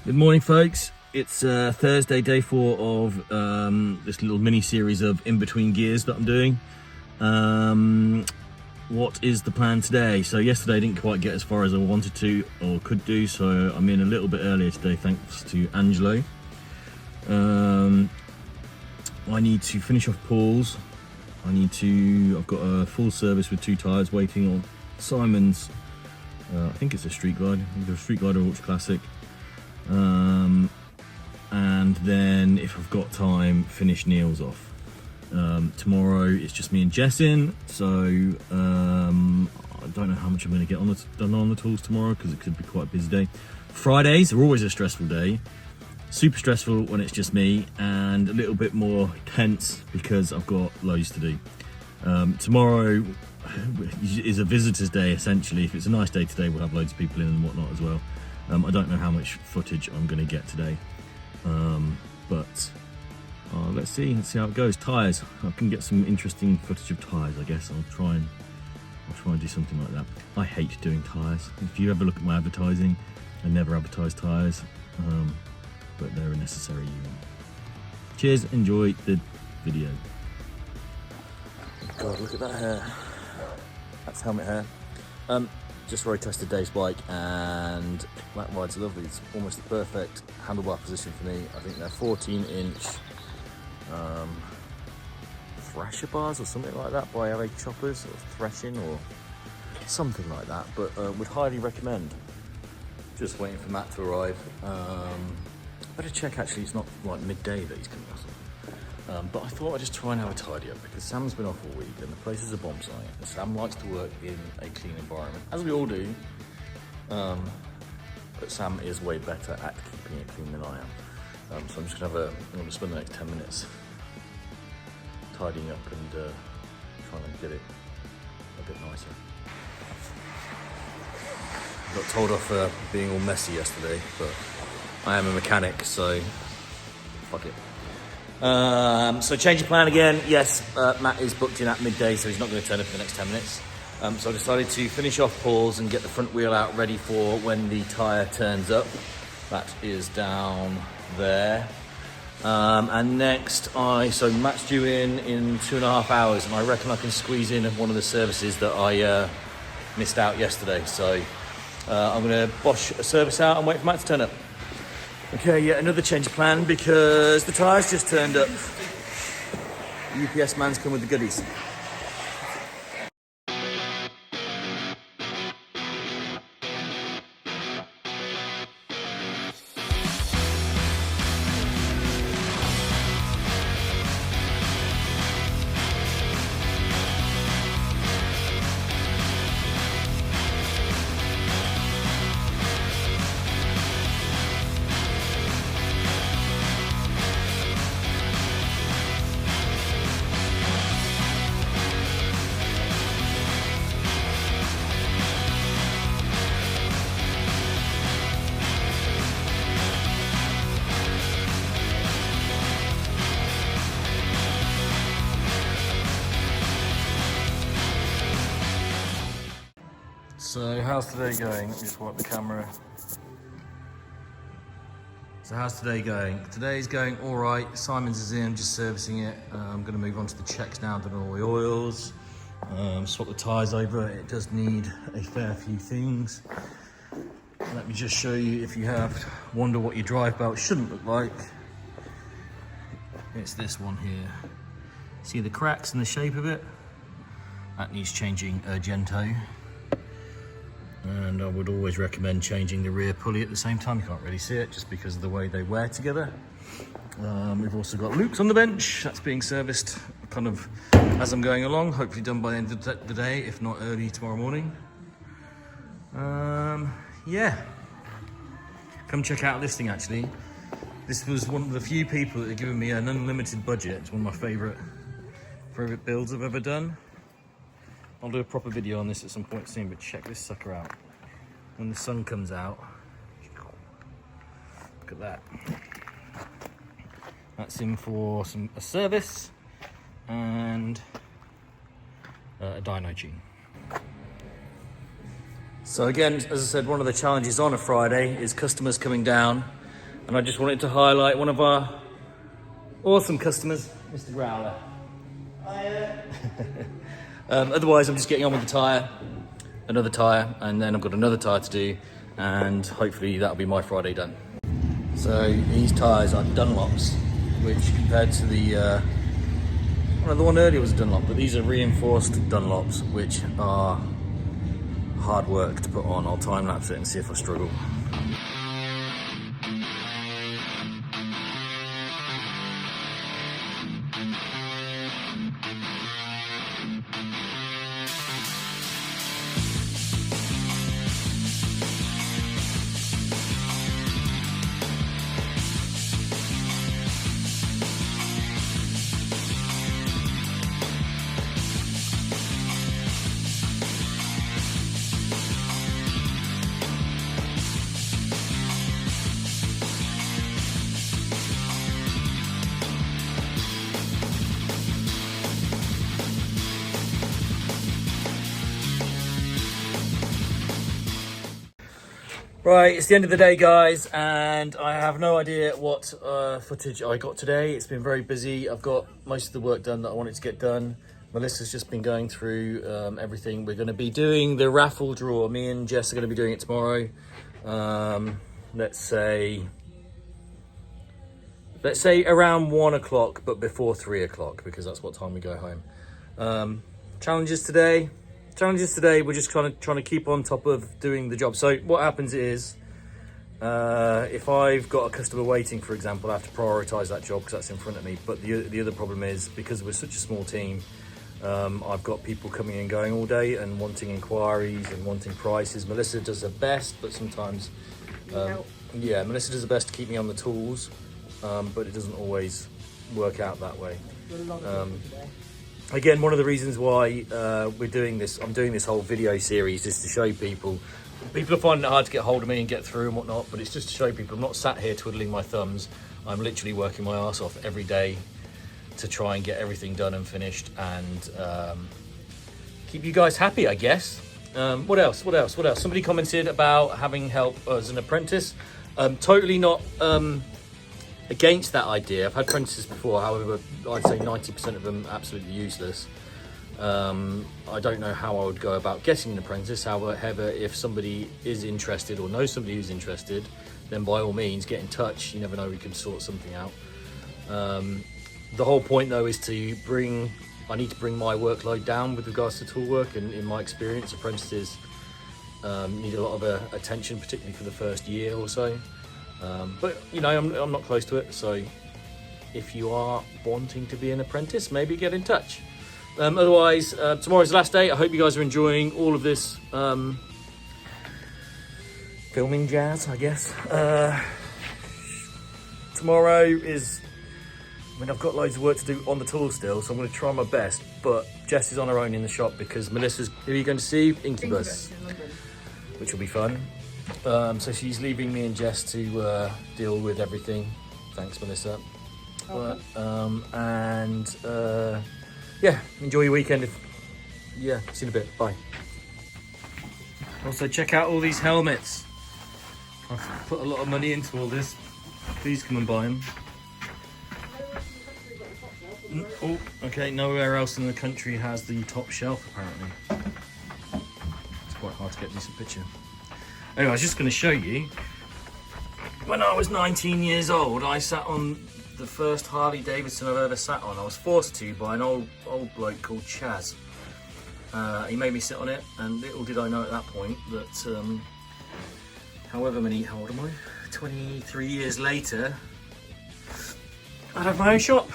Good morning, folks. It's Thursday, day 4 of this little mini series of Inbetween Gears that I'm doing. What is the plan today? So yesterday I didn't quite get as far as I wanted to or could do, so I'm in a little bit earlier today thanks to Angelo. I need to finish off Paul's. I've got a full service with 2 tyres waiting on Simon's. I think it's a Street Glide, either a Street Glide or Ultra Classic. And then if I've got time, finish Neil's off. Tomorrow it's just me and Jess in, so I don't know how much I'm going to get done on the tools tomorrow because it could be quite a busy day. Fridays are always a stressful day, super stressful when it's just me, and a little bit more tense because I've got loads to do. Tomorrow is a visitor's day essentially. If it's a nice day today, we'll have loads of people in and whatnot as well. I don't know how much footage I'm going to get today, but let's see how it goes. Tyres, I can get some interesting footage of tyres, I guess. I'll try and do something like that. I hate doing tyres. If you ever look at my advertising, I never advertise tyres, but they're a necessary evil. Cheers, enjoy the video. God, look at that hair. That's helmet hair. Just road tested Dave's bike, and that ride's lovely. It's almost the perfect handlebar position for me. I think they're 14-inch thrasher bars or something like that by LA Choppers, or threshing or something like that, but would highly recommend. Just waiting for Matt to arrive. Better check actually, it's not like midday that he's coming or something. But I thought I'd just try and have a tidy up because Sam's been off all week and the place is a bomb site, and Sam likes to work in a clean environment, as we all do, but Sam is way better at keeping it clean than I am. So I'm just gonna spend the next 10 minutes tidying up and trying to get it a bit nicer. Got told off for being all messy yesterday, but I am a mechanic, so fuck it. So change of plan again. Yes, Matt is booked in at midday, so he's not going to turn up in the next 10 minutes. So I decided to finish off Paul's and get the front wheel out ready for when the tyre turns up. That is down there. And next, so Matt's due in 2.5 hours, and I reckon I can squeeze in one of the services that I missed out yesterday. So I'm going to Bosch Service out and wait for Matt to turn up. Okay, yeah, another change of plan because the tyres just turned up. The UPS man's come with the goodies. So how's today going? Let me just wipe the camera. So how's today going? Today's going all right. Simon's is in, just servicing it. I'm going to move on to the checks now, done all the oils, swap the tyres over. It does need a fair few things. Let me just show you, if you wonder what your drive belt shouldn't look like. It's this one here. See the cracks in the shape of it? That needs changing urgento. And I would always recommend changing the rear pulley at the same time. You can't really see it just because of the way they wear together. We've also got Luke's on the bench. That's being serviced kind of as I'm going along. Hopefully done by the end of the day, if not early tomorrow morning. Yeah. Come check out this thing actually. This was one of the few people that have given me an unlimited budget. It's one of my favourite builds I've ever done. I'll do a proper video on this at some point soon, but check this sucker out. When the sun comes out, look at that. That's in for a service and a dyno tune. So again, as I said, one of the challenges on a Friday is customers coming down And I just wanted to highlight one of our awesome customers, Mr. Growler. Otherwise, I'm just getting on with the tyre, another tyre, and then I've got another tyre to do, and hopefully that'll be my Friday done. So these tyres are Dunlops, which compared to the one earlier was a Dunlop, but these are reinforced Dunlops, which are hard work to put on. I'll time lapse it and see if I struggle. Right, it's the end of the day, guys, and I have no idea what footage I got today. It's been very busy. I've got most of the work done that I wanted to get done. Melissa's just been going through everything. We're going to be doing the raffle draw. Me and Jess are going to be doing it tomorrow. Let's say around 1 o'clock, but before 3 o'clock, because that's what time we go home. Challenges today, we're just trying to keep on top of doing the job. So what happens is, if I've got a customer waiting, for example, I have to prioritize that job because that's in front of me. But the other problem is, because we're such a small team, I've got people coming and going all day and wanting inquiries and wanting prices. Melissa does her best, but sometimes, Melissa does her best to keep me on the tools, but it doesn't always work out that way. Again, one of the reasons why I'm doing this whole video series is to show people are finding it hard to get hold of me and get through and whatnot, but it's just to show people I'm not sat here twiddling my thumbs. I'm literally working my ass off every day to try and get everything done and finished, and keep you guys happy, I guess. What else? Somebody commented about having help as an apprentice. Totally not against that idea. I've had apprentices before, however, I'd say 90% of them absolutely useless. I don't know how I would go about getting an apprentice. However, if somebody is interested or knows somebody who's interested, then by all means get in touch. You never know, we can sort something out. The whole point though is I need to bring my workload down with regards to tool work, and in my experience, apprentices need a lot of attention, particularly for the first year or so. But you know, I'm not close to it, so if you are wanting to be an apprentice, maybe get in touch. Otherwise, tomorrow's the last day. I hope you guys are enjoying all of this filming jazz, I guess. Tomorrow is, I've got loads of work to do on the tool still, so I'm going to try my best, but Jess is on her own in the shop because Melissa's, who are you going to see? Incubus, which will be fun. So she's leaving me and Jess to deal with everything. Thanks, Melissa. Okay. Yeah, enjoy your weekend. See you in a bit. Bye. Also, check out all these helmets. I've put a lot of money into all this. Please come and buy them. Oh, okay. Nowhere else in the country has the top shelf, apparently. It's quite hard to get a decent picture. Anyway, I was just going to show you, when I was 19 years old, I sat on the first Harley-Davidson I've ever sat on. I was forced to by an old bloke called Chaz. He made me sit on it, and little did I know at that point that, how old am I? 23 years later, I'd have my own shop.